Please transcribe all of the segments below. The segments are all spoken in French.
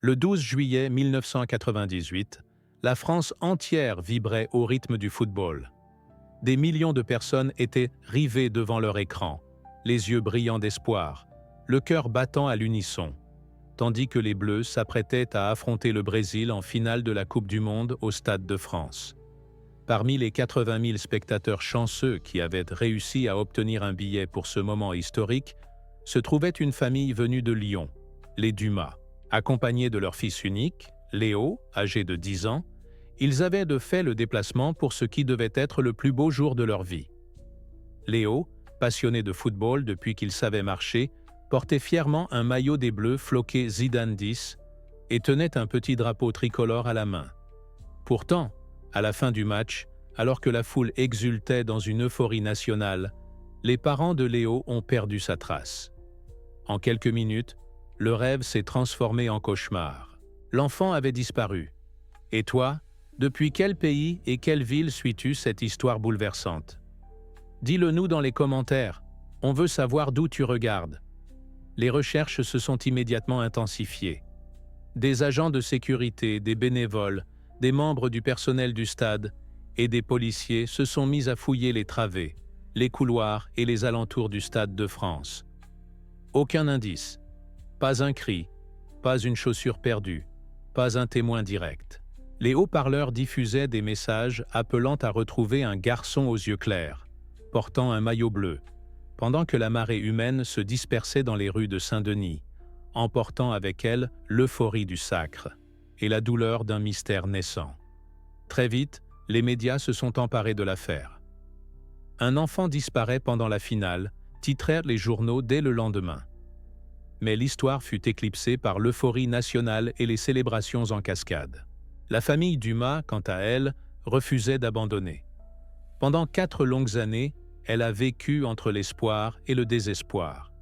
Le 12 juillet 1998, la France entière vibrait au rythme du football. Des millions de personnes étaient rivées devant leur écran, les yeux brillants d'espoir, le cœur battant à l'unisson, tandis que les Bleus s'apprêtaient à affronter le Brésil en finale de la Coupe du Monde au Stade de France. Parmi les 80 000 spectateurs chanceux qui avaient réussi à obtenir un billet pour ce moment historique, se trouvait une famille venue de Lyon, les Dumas. Accompagnés de leur fils unique, Léo, âgé de 10 ans, ils avaient de fait le déplacement pour ce qui devait être le plus beau jour de leur vie. Léo, passionné de football depuis qu'il savait marcher, portait fièrement un maillot des Bleus floqué Zidane 10 et tenait un petit drapeau tricolore à la main. Pourtant, à la fin du match, alors que la foule exultait dans une euphorie nationale, les parents de Léo ont perdu sa trace. En quelques minutes, le rêve s'est transformé en cauchemar. L'enfant avait disparu. Et toi, depuis quel pays et quelle ville suis-tu cette histoire bouleversante? Dis-le-nous dans les commentaires, on veut savoir d'où tu regardes. Les recherches se sont immédiatement intensifiées. Des agents de sécurité, des bénévoles, des membres du personnel du stade et des policiers se sont mis à fouiller les travées, les couloirs et les alentours du Stade de France. Aucun indice. Pas un cri, pas une chaussure perdue, pas un témoin direct. Les haut-parleurs diffusaient des messages appelant à retrouver un garçon aux yeux clairs, portant un maillot bleu, pendant que la marée humaine se dispersait dans les rues de Saint-Denis, emportant avec elle l'euphorie du sacre et la douleur d'un mystère naissant. Très vite, les médias se sont emparés de l'affaire. Un enfant disparaît pendant la finale, titrèrent les journaux dès le lendemain. Mais l'histoire fut éclipsée par l'euphorie nationale et les célébrations en cascade. La famille Dumas, quant à elle, refusait d'abandonner. Pendant 4 longues années, elle a vécu entre l'espoir et le désespoir.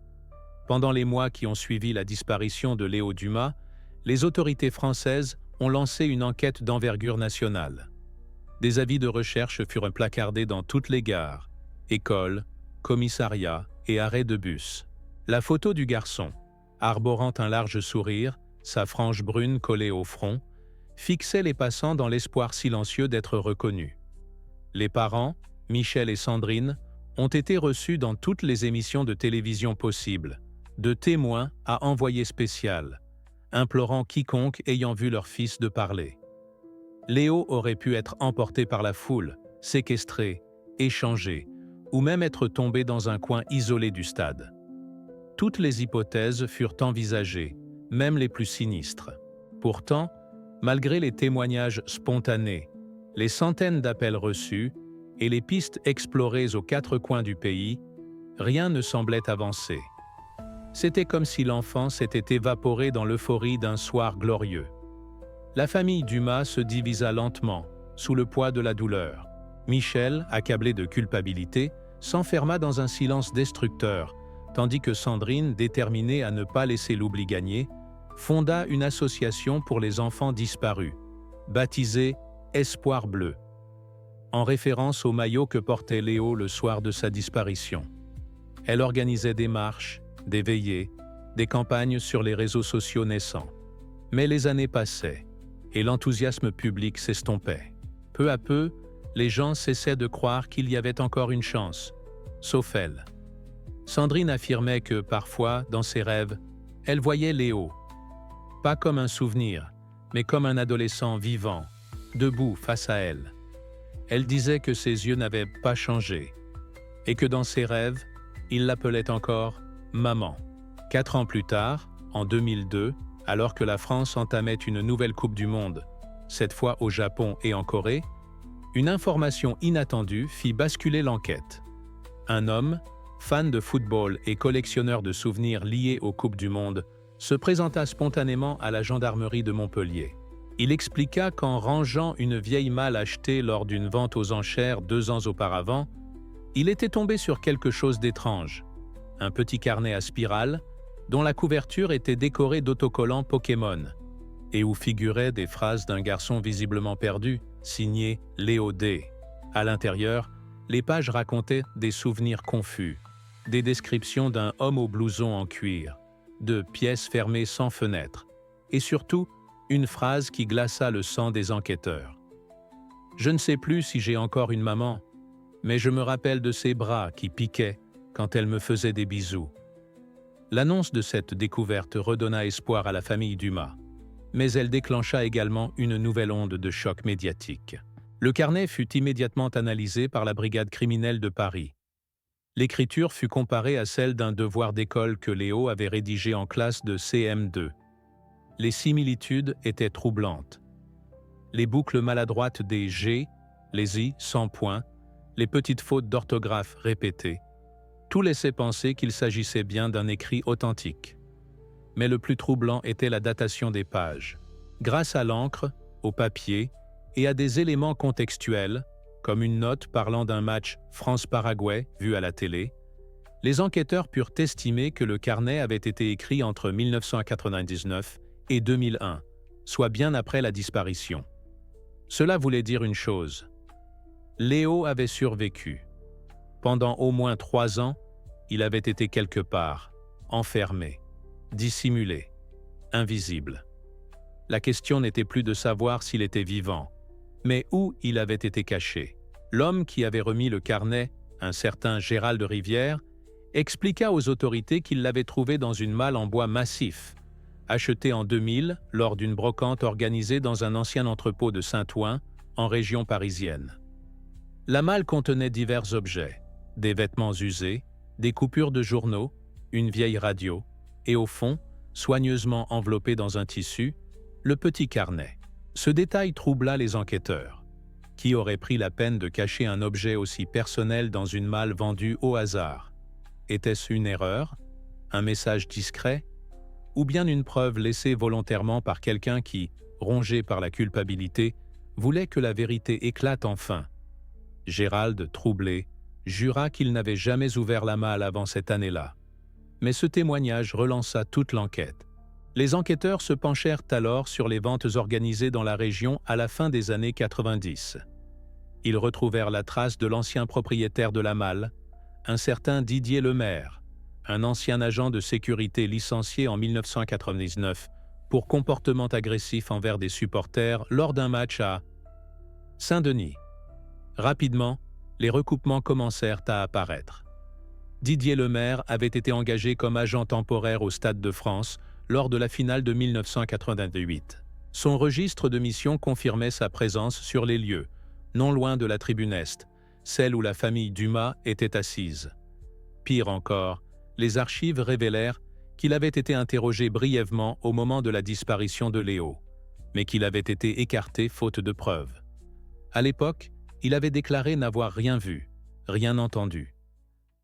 Pendant les mois qui ont suivi la disparition de Léo Dumas, les autorités françaises ont lancé une enquête d'envergure nationale. Des avis de recherche furent placardés dans toutes les gares, écoles, commissariats et arrêts de bus. La photo du garçon, arborant un large sourire, sa frange brune collée au front, fixait les passants dans l'espoir silencieux d'être reconnus. Les parents, Michel et Sandrine, ont été reçus dans toutes les émissions de télévision possibles, de témoins à envoyé spécial, implorant quiconque ayant vu leur fils de parler. Léo aurait pu être emporté par la foule, séquestré, échangé, ou même être tombé dans un coin isolé du stade. Toutes les hypothèses furent envisagées, même les plus sinistres. Pourtant, malgré les témoignages spontanés, les centaines d'appels reçus et les pistes explorées aux 4 coins du pays, rien ne semblait avancer. C'était comme si l'enfant s'était évaporé dans l'euphorie d'un soir glorieux. La famille Dumas se divisa lentement, sous le poids de la douleur. Michel, accablé de culpabilité, s'enferma dans un silence destructeur, tandis que Sandrine, déterminée à ne pas laisser l'oubli gagner, fonda une association pour les enfants disparus, baptisée Espoir Bleu, en référence au maillot que portait Léo le soir de sa disparition. Elle organisait des marches, des veillées, des campagnes sur les réseaux sociaux naissants. Mais les années passaient, et l'enthousiasme public s'estompait. Peu à peu, les gens cessaient de croire qu'il y avait encore une chance, sauf elle. Sandrine affirmait que, parfois, dans ses rêves, elle voyait Léo, pas comme un souvenir, mais comme un adolescent vivant, debout face à elle. Elle disait que ses yeux n'avaient pas changé, et que dans ses rêves, il l'appelait encore « maman ». 4 ans plus tard, en 2002, alors que la France entamait une nouvelle Coupe du Monde, cette fois au Japon et en Corée, une information inattendue fit basculer l'enquête. Un homme, fan de football et collectionneur de souvenirs liés aux Coupes du Monde, se présenta spontanément à la gendarmerie de Montpellier. Il expliqua qu'en rangeant une vieille malle achetée lors d'une vente aux enchères 2 ans auparavant, il était tombé sur quelque chose d'étrange, un petit carnet à spirale dont la couverture était décorée d'autocollants Pokémon et où figuraient des phrases d'un garçon visiblement perdu, signé Léo D. À l'intérieur, les pages racontaient des souvenirs confus, des descriptions d'un homme au blouson en cuir, de pièces fermées sans fenêtre, et surtout, une phrase qui glaça le sang des enquêteurs. « Je ne sais plus si j'ai encore une maman, mais je me rappelle de ses bras qui piquaient quand elle me faisait des bisous. » L'annonce de cette découverte redonna espoir à la famille Dumas, mais elle déclencha également une nouvelle onde de choc médiatique. Le carnet fut immédiatement analysé par la brigade criminelle de Paris. L'écriture fut comparée à celle d'un devoir d'école que Léo avait rédigé en classe de CM2. Les similitudes étaient troublantes. Les boucles maladroites des « G », les « I » sans point, les petites fautes d'orthographe répétées, tout laissait penser qu'il s'agissait bien d'un écrit authentique. Mais le plus troublant était la datation des pages. Grâce à l'encre, au papier et à des éléments contextuels, comme une note parlant d'un match France-Paraguay vu à la télé, les enquêteurs purent estimer que le carnet avait été écrit entre 1999 et 2001, soit bien après la disparition. Cela voulait dire une chose. Léo avait survécu. Pendant au moins 3 ans, il avait été quelque part, enfermé, dissimulé, invisible. La question n'était plus de savoir s'il était vivant, mais où il avait été caché. L'homme qui avait remis le carnet, un certain Gérald de Rivière, expliqua aux autorités qu'il l'avait trouvé dans une malle en bois massif, achetée en 2000 lors d'une brocante organisée dans un ancien entrepôt de Saint-Ouen, en région parisienne. La malle contenait divers objets, des vêtements usés, des coupures de journaux, une vieille radio, et au fond, soigneusement enveloppé dans un tissu, le petit carnet. Ce détail troubla les enquêteurs. Qui aurait pris la peine de cacher un objet aussi personnel dans une malle vendue au hasard? Était-ce une erreur? Un message discret? Ou bien une preuve laissée volontairement par quelqu'un qui, rongé par la culpabilité, voulait que la vérité éclate enfin? Gérald, troublé, jura qu'il n'avait jamais ouvert la malle avant cette année-là. Mais ce témoignage relança toute l'enquête. Les enquêteurs se penchèrent alors sur les ventes organisées dans la région à la fin des années 90. Ils retrouvèrent la trace de l'ancien propriétaire de la malle, un certain Didier Lemaire, un ancien agent de sécurité licencié en 1999 pour comportement agressif envers des supporters lors d'un match à Saint-Denis. Rapidement, les recoupements commencèrent à apparaître. Didier Lemaire avait été engagé comme agent temporaire au Stade de France lors de la finale de 1988. Son registre de mission confirmait sa présence sur les lieux, non loin de la tribune Est, celle où la famille Dumas était assise. Pire encore, les archives révélèrent qu'il avait été interrogé brièvement au moment de la disparition de Léo, mais qu'il avait été écarté faute de preuves. À l'époque, il avait déclaré n'avoir rien vu, rien entendu.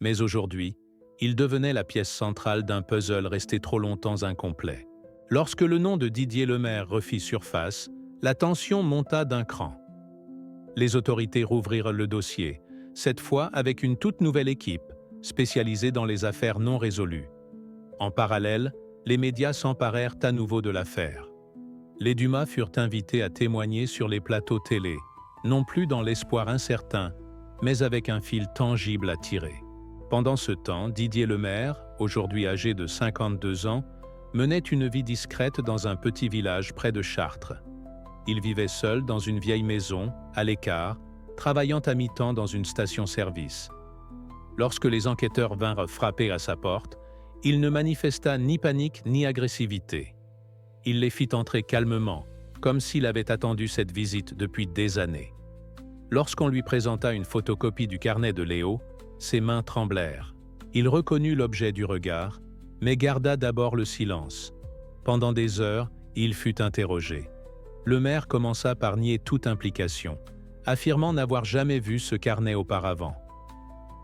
Mais aujourd'hui, il devenait la pièce centrale d'un puzzle resté trop longtemps incomplet. Lorsque le nom de Didier Lemaire refit surface, la tension monta d'un cran. Les autorités rouvrirent le dossier, cette fois avec une toute nouvelle équipe, spécialisée dans les affaires non résolues. En parallèle, les médias s'emparèrent à nouveau de l'affaire. Les Dumas furent invités à témoigner sur les plateaux télé, non plus dans l'espoir incertain, mais avec un fil tangible à tirer. Pendant ce temps, Didier Lemaire, aujourd'hui âgé de 52 ans, menait une vie discrète dans un petit village près de Chartres. Il vivait seul dans une vieille maison, à l'écart, travaillant à mi-temps dans une station-service. Lorsque les enquêteurs vinrent frapper à sa porte, il ne manifesta ni panique ni agressivité. Il les fit entrer calmement, comme s'il avait attendu cette visite depuis des années. Lorsqu'on lui présenta une photocopie du carnet de Léo, ses mains tremblèrent. Il reconnut l'objet du regard, mais garda d'abord le silence. Pendant des heures, il fut interrogé. Lemaire commença par nier toute implication, affirmant n'avoir jamais vu ce carnet auparavant.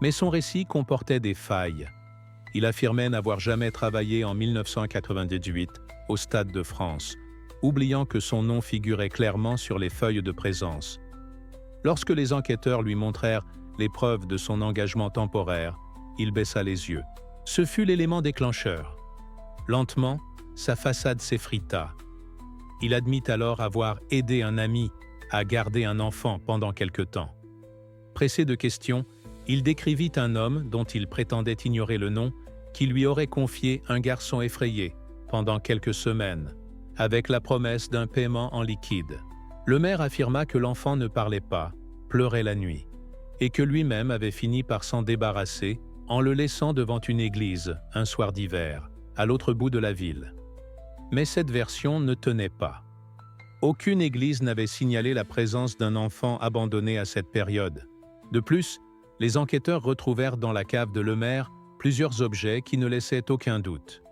Mais son récit comportait des failles. Il affirmait n'avoir jamais travaillé en 1998 au Stade de France, oubliant que son nom figurait clairement sur les feuilles de présence. Lorsque les enquêteurs lui montrèrent les preuves de son engagement temporaire, il baissa les yeux. Ce fut l'élément déclencheur. Lentement, sa façade s'effrita. Il admit alors avoir aidé un ami à garder un enfant pendant quelque temps. Pressé de questions, il décrivit un homme dont il prétendait ignorer le nom, qui lui aurait confié un garçon effrayé pendant quelques semaines. avec la promesse d'un paiement en liquide. Le maire affirma que l'enfant ne parlait pas, pleurait la nuit, et que lui-même avait fini par s'en débarrasser en le laissant devant une église un soir d'hiver, à l'autre bout de la ville. Mais cette version ne tenait pas. Aucune église n'avait signalé la présence d'un enfant abandonné à cette période. De plus, les enquêteurs retrouvèrent dans la cave de Lemaire plusieurs objets qui ne laissaient aucun doute.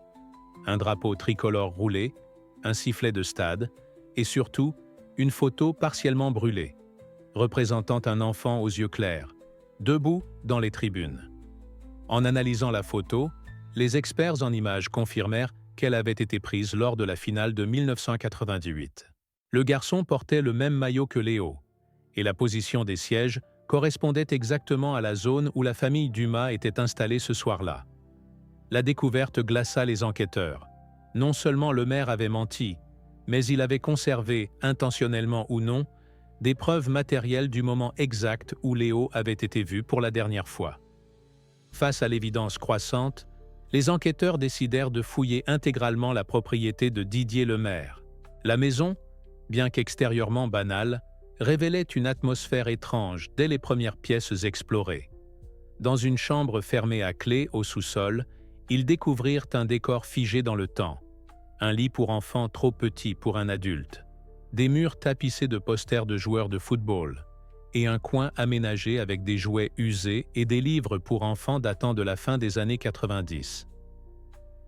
Un drapeau tricolore roulé, un sifflet de stade, et surtout, une photo partiellement brûlée, représentant un enfant aux yeux clairs, debout dans les tribunes. En analysant la photo, les experts en images confirmèrent qu'elle avait été prise lors de la finale de 1998. Le garçon portait le même maillot que Léo, et la position des sièges correspondait exactement à la zone où la famille Dumas était installée ce soir-là. La découverte glaça les enquêteurs. Non seulement le maire avait menti, mais il avait conservé, intentionnellement ou non, des preuves matérielles du moment exact où Léo avait été vu pour la dernière fois. Face à l'évidence croissante, les enquêteurs décidèrent de fouiller intégralement la propriété de Didier Lemaire. La maison, bien qu'extérieurement banale, révélait une atmosphère étrange dès les premières pièces explorées. Dans une chambre fermée à clé au sous-sol, ils découvrirent un décor figé dans le temps. Un lit pour enfants trop petit pour un adulte, des murs tapissés de posters de joueurs de football, et un coin aménagé avec des jouets usés et des livres pour enfants datant de la fin des années 90.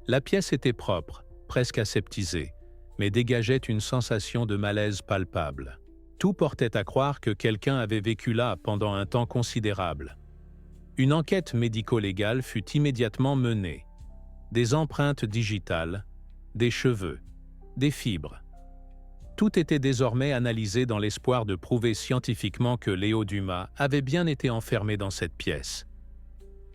La pièce était propre, presque aseptisée, mais dégageait une sensation de malaise palpable. Tout portait à croire que quelqu'un avait vécu là pendant un temps considérable. Une enquête médico-légale fut immédiatement menée. Des empreintes digitales, des cheveux, des fibres. Tout était désormais analysé dans l'espoir de prouver scientifiquement que Léo Dumas avait bien été enfermé dans cette pièce.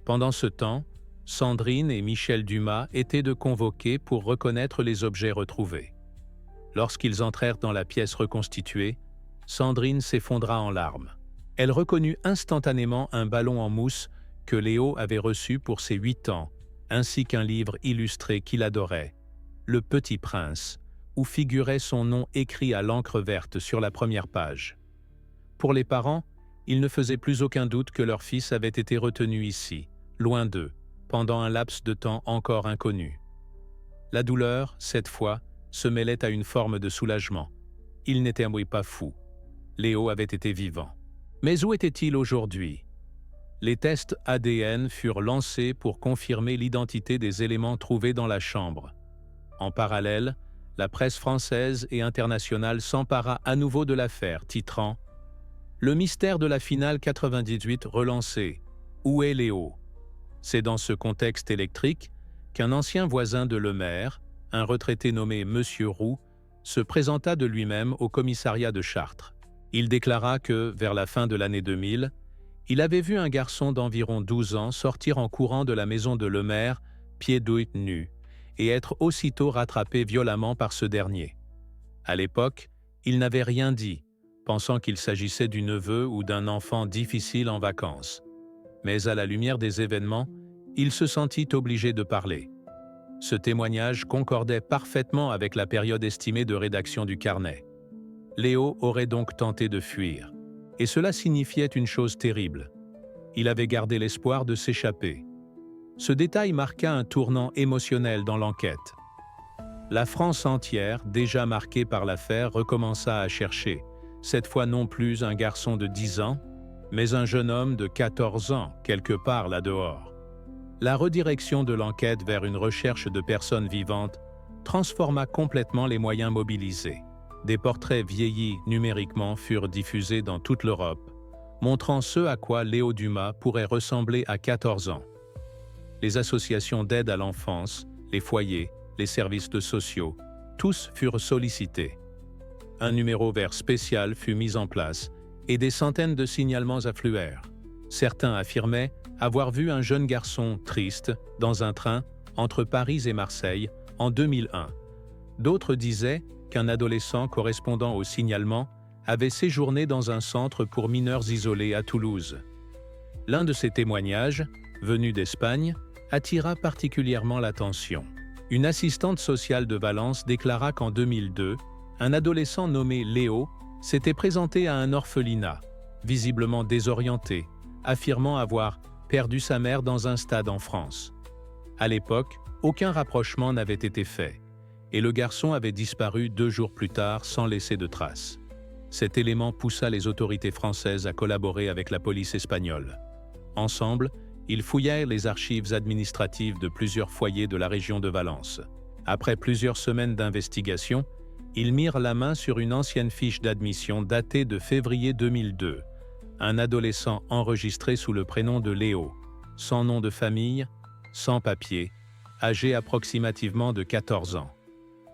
Pendant ce temps, Sandrine et Michel Dumas étaient de convoqués pour reconnaître les objets retrouvés. Lorsqu'ils entrèrent dans la pièce reconstituée, Sandrine s'effondra en larmes. Elle reconnut instantanément un ballon en mousse que Léo avait reçu pour ses 8 ans, ainsi qu'un livre illustré qu'il adorait, Le Petit Prince, où figurait son nom écrit à l'encre verte sur la première page. Pour les parents, il ne faisait plus aucun doute que leur fils avait été retenu ici, loin d'eux, pendant un laps de temps encore inconnu. La douleur, cette fois, se mêlait à une forme de soulagement. Il n'était pas fou. Léo avait été vivant. Mais où était-il aujourd'hui? Les tests ADN furent lancés pour confirmer l'identité des éléments trouvés dans la chambre. En parallèle, la presse française et internationale s'empara à nouveau de l'affaire, titrant « Le mystère de la finale 98 relancé. Où est Léo ?» C'est dans ce contexte électrique qu'un ancien voisin de Lemaire, un retraité nommé Monsieur Roux, se présenta de lui-même au commissariat de Chartres. Il déclara que, vers la fin de l'année 2000, il avait vu un garçon d'environ 12 ans sortir en courant de la maison de Lemaire, pieds nus, et être aussitôt rattrapé violemment par ce dernier. À l'époque, il n'avait rien dit, pensant qu'il s'agissait du neveu ou d'un enfant difficile en vacances. Mais à la lumière des événements, il se sentit obligé de parler. Ce témoignage concordait parfaitement avec la période estimée de rédaction du carnet. Léo aurait donc tenté de fuir. Et cela signifiait une chose terrible. Il avait gardé l'espoir de s'échapper. Ce détail marqua un tournant émotionnel dans l'enquête. La France entière, déjà marquée par l'affaire, recommença à chercher, cette fois non plus un garçon de 10 ans, mais un jeune homme de 14 ans, quelque part là-dehors. La redirection de l'enquête vers une recherche de personnes vivantes transforma complètement les moyens mobilisés. Des portraits vieillis numériquement furent diffusés dans toute l'Europe, montrant ce à quoi Léo Dumas pourrait ressembler à 14 ans. Les associations d'aide à l'enfance, les foyers, les services sociaux, tous furent sollicités. Un numéro vert spécial fut mis en place et des centaines de signalements affluèrent. Certains affirmaient avoir vu un jeune garçon triste dans un train entre Paris et Marseille en 2001. D'autres disaient qu'un adolescent correspondant au signalement avait séjourné dans un centre pour mineurs isolés à Toulouse. L'un de ces témoignages, venu d'Espagne, attira particulièrement l'attention. Une assistante sociale de Valence déclara qu'en 2002, un adolescent nommé Léo s'était présenté à un orphelinat, visiblement désorienté, affirmant avoir perdu sa mère dans un stade en France. À l'époque, aucun rapprochement n'avait été fait, et le garçon avait disparu 2 jours plus tard sans laisser de traces. Cet élément poussa les autorités françaises à collaborer avec la police espagnole. Ensemble, ils fouillèrent les archives administratives de plusieurs foyers de la région de Valence. Après plusieurs semaines d'investigation, ils mirent la main sur une ancienne fiche d'admission datée de février 2002, un adolescent enregistré sous le prénom de Léo, sans nom de famille, sans papier, âgé approximativement de 14 ans.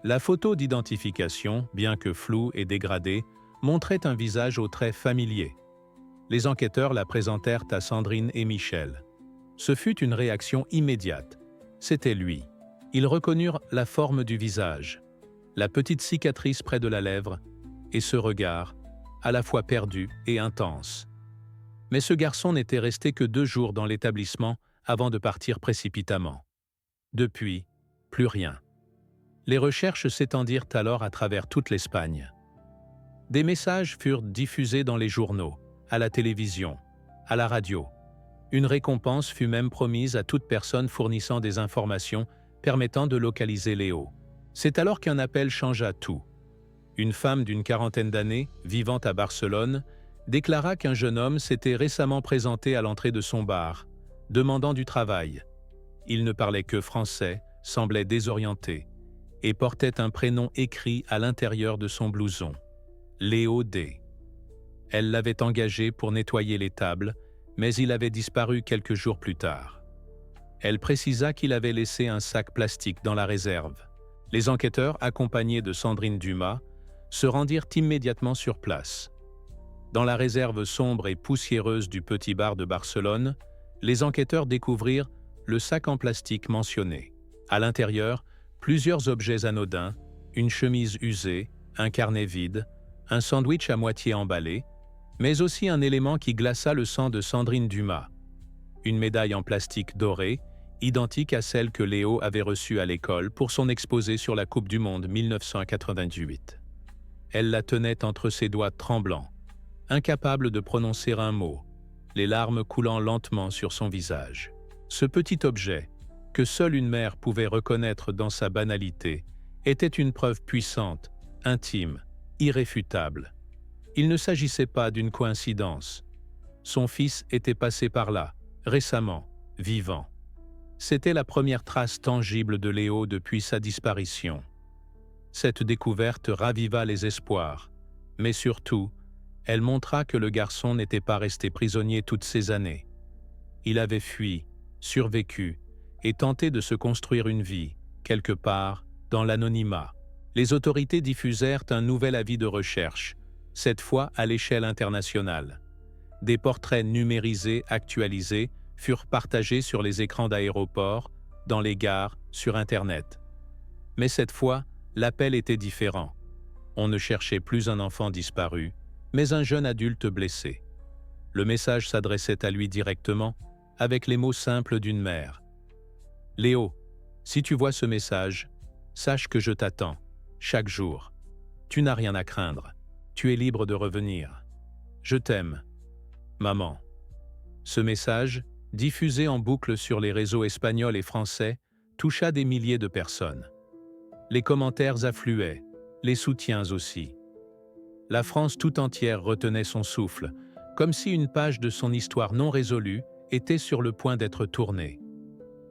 La photo d'identification, bien que floue et dégradée, montrait un visage aux traits familiers. Les enquêteurs la présentèrent à Sandrine et Michel. Ce fut une réaction immédiate. C'était lui. Ils reconnurent la forme du visage, la petite cicatrice près de la lèvre, et ce regard, à la fois perdu et intense. Mais ce garçon n'était resté que 2 jours dans l'établissement avant de partir précipitamment. Depuis, plus rien. Les recherches s'étendirent alors à travers toute l'Espagne. Des messages furent diffusés dans les journaux, à la télévision, à la radio. Une récompense fut même promise à toute personne fournissant des informations permettant de localiser Léo. C'est alors qu'un appel changea tout. Une femme d'une 40aine d'années, vivant à Barcelone, déclara qu'un jeune homme s'était récemment présenté à l'entrée de son bar, demandant du travail. Il ne parlait que français, semblait désorienté, et portait un prénom écrit à l'intérieur de son blouson. Léo D. Elle l'avait engagé pour nettoyer les tables, mais il avait disparu quelques jours plus tard. Elle précisa qu'il avait laissé un sac plastique dans la réserve. Les enquêteurs, accompagnés de Sandrine Dumas, se rendirent immédiatement sur place. Dans la réserve sombre et poussiéreuse du petit bar de Barcelone, les enquêteurs découvrirent le sac en plastique mentionné. À l'intérieur, plusieurs objets anodins, une chemise usée, un carnet vide, un sandwich à moitié emballé, mais aussi un élément qui glaça le sang de Sandrine Dumas. Une médaille en plastique dorée, identique à celle que Léo avait reçue à l'école pour son exposé sur la Coupe du Monde 1998. Elle la tenait entre ses doigts tremblants, incapable de prononcer un mot, les larmes coulant lentement sur son visage. Ce petit objet, que seule une mère pouvait reconnaître dans sa banalité, était une preuve puissante, intime, irréfutable. Il ne s'agissait pas d'une coïncidence. Son fils était passé par là, récemment, vivant. C'était la première trace tangible de Léo depuis sa disparition. Cette découverte raviva les espoirs, mais surtout, elle montra que le garçon n'était pas resté prisonnier toutes ces années. Il avait fui, survécu, et tenté de se construire une vie, quelque part, dans l'anonymat. Les autorités diffusèrent un nouvel avis de recherche, cette fois à l'échelle internationale. Des portraits numérisés, actualisés, furent partagés sur les écrans d'aéroports, dans les gares, sur Internet. Mais cette fois, l'appel était différent. On ne cherchait plus un enfant disparu, mais un jeune adulte blessé. Le message s'adressait à lui directement, avec les mots simples d'une mère. « Léo, si tu vois ce message, sache que je t'attends, chaque jour. Tu n'as rien à craindre. Tu es libre de revenir. Je t'aime. Maman. » Ce message, diffusé en boucle sur les réseaux espagnols et français, toucha des milliers de personnes. Les commentaires affluaient, les soutiens aussi. La France tout entière retenait son souffle, comme si une page de son histoire non résolue était sur le point d'être tournée.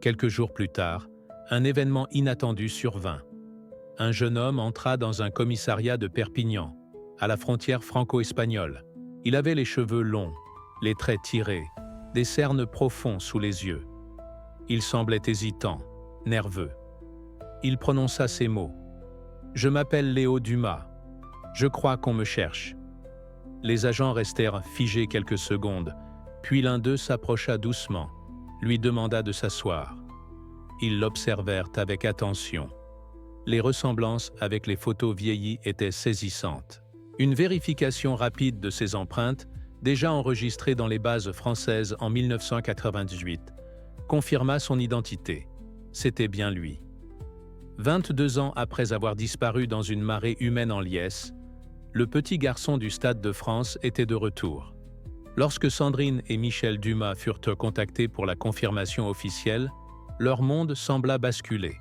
Quelques jours plus tard, un événement inattendu survint. Un jeune homme entra dans un commissariat de Perpignan, à la frontière franco-espagnole. Il avait les cheveux longs, les traits tirés, des cernes profonds sous les yeux. Il semblait hésitant, nerveux. Il prononça ces mots. « Je m'appelle Léo Dumas. Je crois qu'on me cherche. » Les agents restèrent figés quelques secondes, puis l'un d'eux s'approcha doucement, lui demanda de s'asseoir. Ils l'observèrent avec attention. Les ressemblances avec les photos vieillies étaient saisissantes. Une vérification rapide de ses empreintes, déjà enregistrées dans les bases françaises en 1998, confirma son identité. C'était bien lui. 22 ans après avoir disparu dans une marée humaine en liesse, le petit garçon du Stade de France était de retour. Lorsque Sandrine et Michel Dumas furent contactés pour la confirmation officielle, leur monde sembla basculer.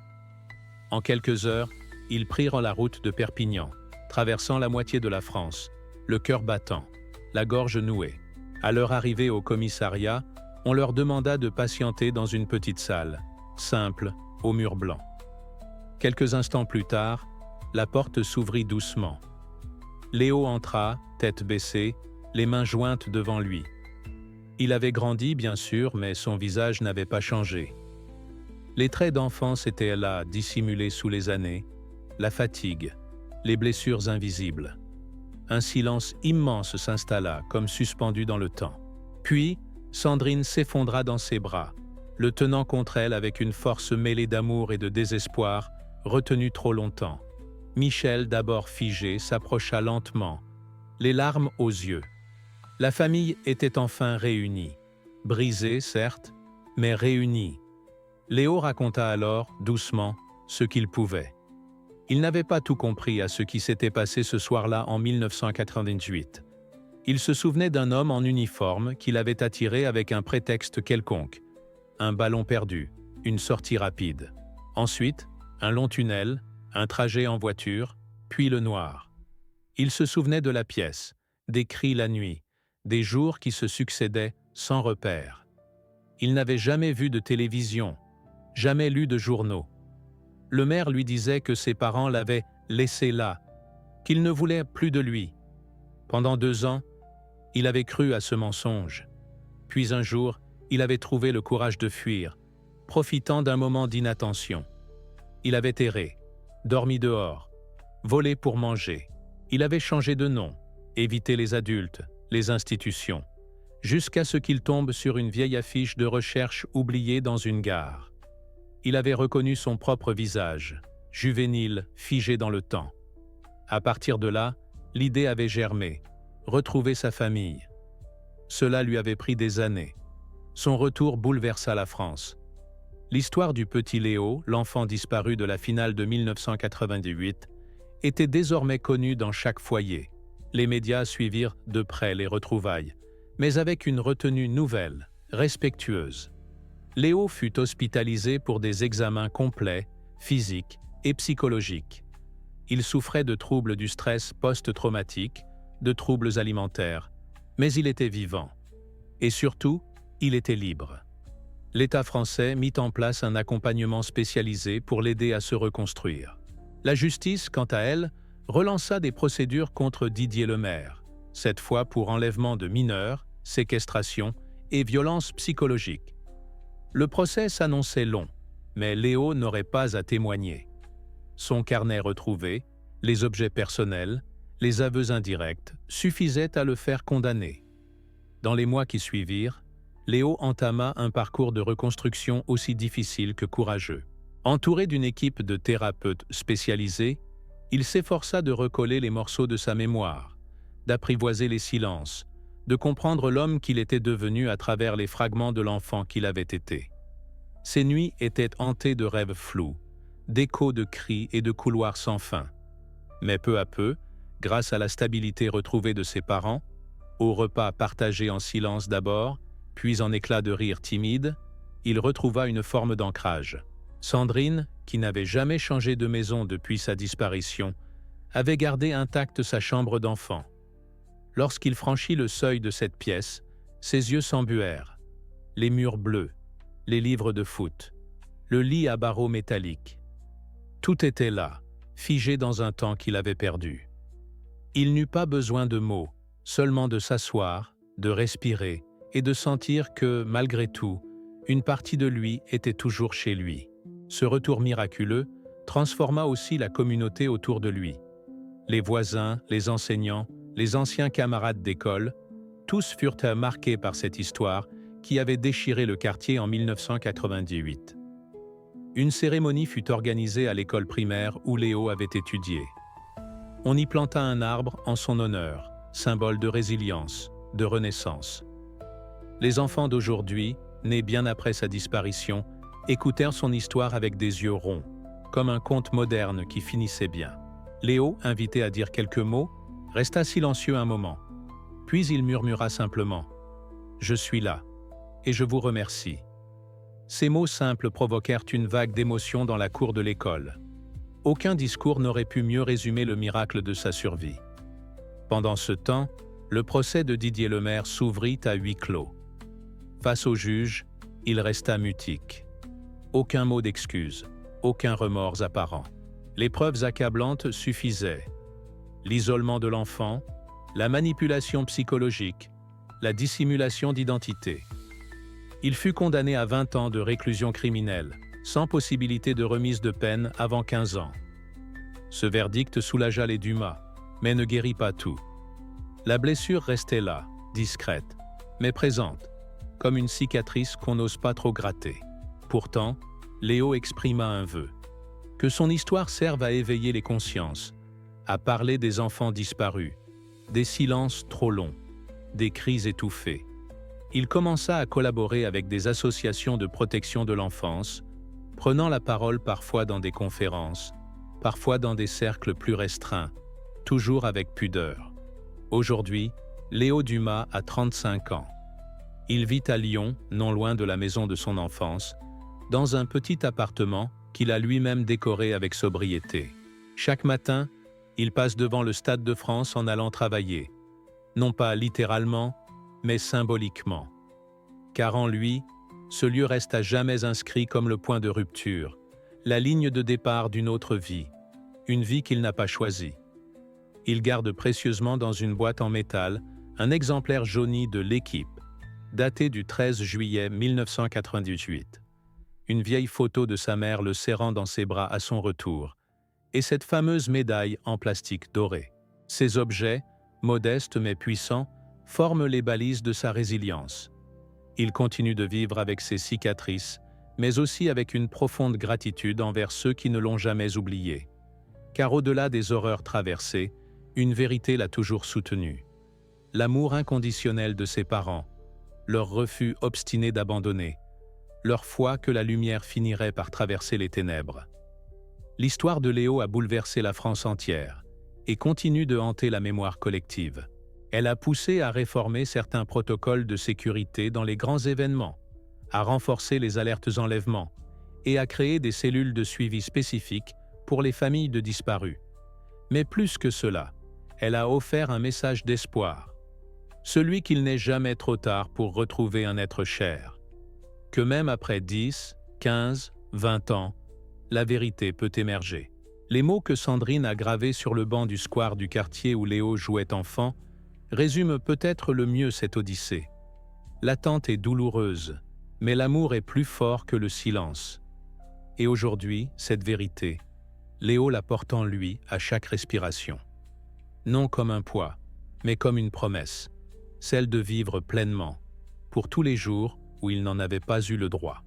En quelques heures, ils prirent la route de Perpignan, traversant la moitié de la France, le cœur battant, la gorge nouée. À leur arrivée au commissariat, on leur demanda de patienter dans une petite salle, simple, aux murs blancs. Quelques instants plus tard, la porte s'ouvrit doucement. Léo entra, tête baissée, les mains jointes devant lui. Il avait grandi, bien sûr, mais son visage n'avait pas changé. Les traits d'enfance étaient là, dissimulés sous les années, la fatigue, les blessures invisibles. Un silence immense s'installa, comme suspendu dans le temps. Puis, Sandrine s'effondra dans ses bras, le tenant contre elle avec une force mêlée d'amour et de désespoir, retenue trop longtemps. Michel, d'abord figé, s'approcha lentement, les larmes aux yeux. La famille était enfin réunie, brisée, certes, mais réunie. Léo raconta alors, doucement, ce qu'il pouvait. Il n'avait pas tout compris à ce qui s'était passé ce soir-là en 1998. Il se souvenait d'un homme en uniforme qui l'avait attiré avec un prétexte quelconque. Un ballon perdu, une sortie rapide. Ensuite, un long tunnel, un trajet en voiture, puis le noir. Il se souvenait de la pièce, des cris la nuit, des jours qui se succédaient sans repère. Il n'avait jamais vu de télévision, jamais lu de journaux. Le maire lui disait que ses parents l'avaient laissé là, qu'ils ne voulaient plus de lui. Pendant 2 ans, il avait cru à ce mensonge. Puis un jour, il avait trouvé le courage de fuir, profitant d'un moment d'inattention. Il avait erré, dormi dehors, volé pour manger. Il avait changé de nom, évité les adultes, les institutions, jusqu'à ce qu'il tombe sur une vieille affiche de recherche oubliée dans une gare. Il avait reconnu son propre visage, juvénile, figé dans le temps. À partir de là, l'idée avait germé, retrouver sa famille. Cela lui avait pris des années. Son retour bouleversa la France. L'histoire du petit Léo, l'enfant disparu de la finale de 1998, était désormais connue dans chaque foyer. Les médias suivirent de près les retrouvailles, mais avec une retenue nouvelle, respectueuse. Léo fut hospitalisé pour des examens complets, physiques et psychologiques. Il souffrait de troubles du stress post-traumatique, de troubles alimentaires, mais il était vivant. Et surtout, il était libre. L'État français mit en place un accompagnement spécialisé pour l'aider à se reconstruire. La justice, quant à elle, relança des procédures contre Didier Lemaire, cette fois pour enlèvement de mineurs, séquestration et violence psychologique. Le procès s'annonçait long, mais Léo n'aurait pas à témoigner. Son carnet retrouvé, les objets personnels, les aveux indirects suffisaient à le faire condamner. Dans les mois qui suivirent, Léo entama un parcours de reconstruction aussi difficile que courageux. Entouré d'une équipe de thérapeutes spécialisés, il s'efforça de recoller les morceaux de sa mémoire, d'apprivoiser les silences, de comprendre l'homme qu'il était devenu à travers les fragments de l'enfant qu'il avait été. Ses nuits étaient hantées de rêves flous, d'échos de cris et de couloirs sans fin. Mais peu à peu, grâce à la stabilité retrouvée de ses parents, aux repas partagés en silence d'abord, puis en éclats de rire timides, il retrouva une forme d'ancrage. Sandrine, qui n'avait jamais changé de maison depuis sa disparition, avait gardé intacte sa chambre d'enfant. Lorsqu'il franchit le seuil de cette pièce, ses yeux s'embuèrent. Les murs bleus, les livres de foot, le lit à barreaux métalliques. Tout était là, figé dans un temps qu'il avait perdu. Il n'eut pas besoin de mots, seulement de s'asseoir, de respirer et de sentir que, malgré tout, une partie de lui était toujours chez lui. Ce retour miraculeux transforma aussi la communauté autour de lui. Les voisins, les enseignants, les anciens camarades d'école, tous furent marqués par cette histoire qui avait déchiré le quartier en 1998. Une cérémonie fut organisée à l'école primaire où Léo avait étudié. On y planta un arbre en son honneur, symbole de résilience, de renaissance. Les enfants d'aujourd'hui, nés bien après sa disparition, écoutèrent son histoire avec des yeux ronds, comme un conte moderne qui finissait bien. Léo, invité à dire quelques mots, resta silencieux un moment. Puis il murmura simplement « Je suis là, et je vous remercie ». Ces mots simples provoquèrent une vague d'émotion dans la cour de l'école. Aucun discours n'aurait pu mieux résumer le miracle de sa survie. Pendant ce temps, le procès de Didier Lemaire s'ouvrit à huis clos. Face au juge, il resta mutique. Aucun mot d'excuse, aucun remords apparent. Les preuves accablantes suffisaient. L'isolement de l'enfant, la manipulation psychologique, la dissimulation d'identité. Il fut condamné à 20 ans de réclusion criminelle, sans possibilité de remise de peine avant 15 ans. Ce verdict soulagea les Dumas, mais ne guérit pas tout. La blessure restait là, discrète, mais présente, comme une cicatrice qu'on n'ose pas trop gratter. Pourtant, Léo exprima un vœu. Que son histoire serve à éveiller les consciences, à parler des enfants disparus, des silences trop longs, des cris étouffés. Il commença à collaborer avec des associations de protection de l'enfance, prenant la parole parfois dans des conférences, parfois dans des cercles plus restreints, toujours avec pudeur. Aujourd'hui, Léo Dumas a 35 ans. Il vit à Lyon, non loin de la maison de son enfance, dans un petit appartement qu'il a lui-même décoré avec sobriété. Chaque matin, il passe devant le Stade de France en allant travailler, non pas littéralement, mais symboliquement. Car en lui, ce lieu reste à jamais inscrit comme le point de rupture, la ligne de départ d'une autre vie, une vie qu'il n'a pas choisie. Il garde précieusement dans une boîte en métal un exemplaire jauni de l'Équipe, daté du 13 juillet 1998. Une vieille photo de sa mère le serrant dans ses bras à son retour, et cette fameuse médaille en plastique doré. Ces objets, modestes mais puissants, forment les balises de sa résilience. Il continue de vivre avec ses cicatrices, mais aussi avec une profonde gratitude envers ceux qui ne l'ont jamais oublié. Car au-delà des horreurs traversées, une vérité l'a toujours soutenu. L'amour inconditionnel de ses parents, leur refus obstiné d'abandonner, leur foi que la lumière finirait par traverser les ténèbres. L'histoire de Léo a bouleversé la France entière et continue de hanter la mémoire collective. Elle a poussé à réformer certains protocoles de sécurité dans les grands événements, à renforcer les alertes enlèvements et à créer des cellules de suivi spécifiques pour les familles de disparus. Mais plus que cela, elle a offert un message d'espoir, celui qu'il n'est jamais trop tard pour retrouver un être cher, que même après 10, 15, 20 ans, la vérité peut émerger. Les mots que Sandrine a gravés sur le banc du square du quartier où Léo jouait enfant résument peut-être le mieux cette odyssée. L'attente est douloureuse, mais l'amour est plus fort que le silence. Et aujourd'hui, cette vérité, Léo la porte en lui à chaque respiration. Non comme un poids, mais comme une promesse, celle de vivre pleinement, pour tous les jours où il n'en avait pas eu le droit.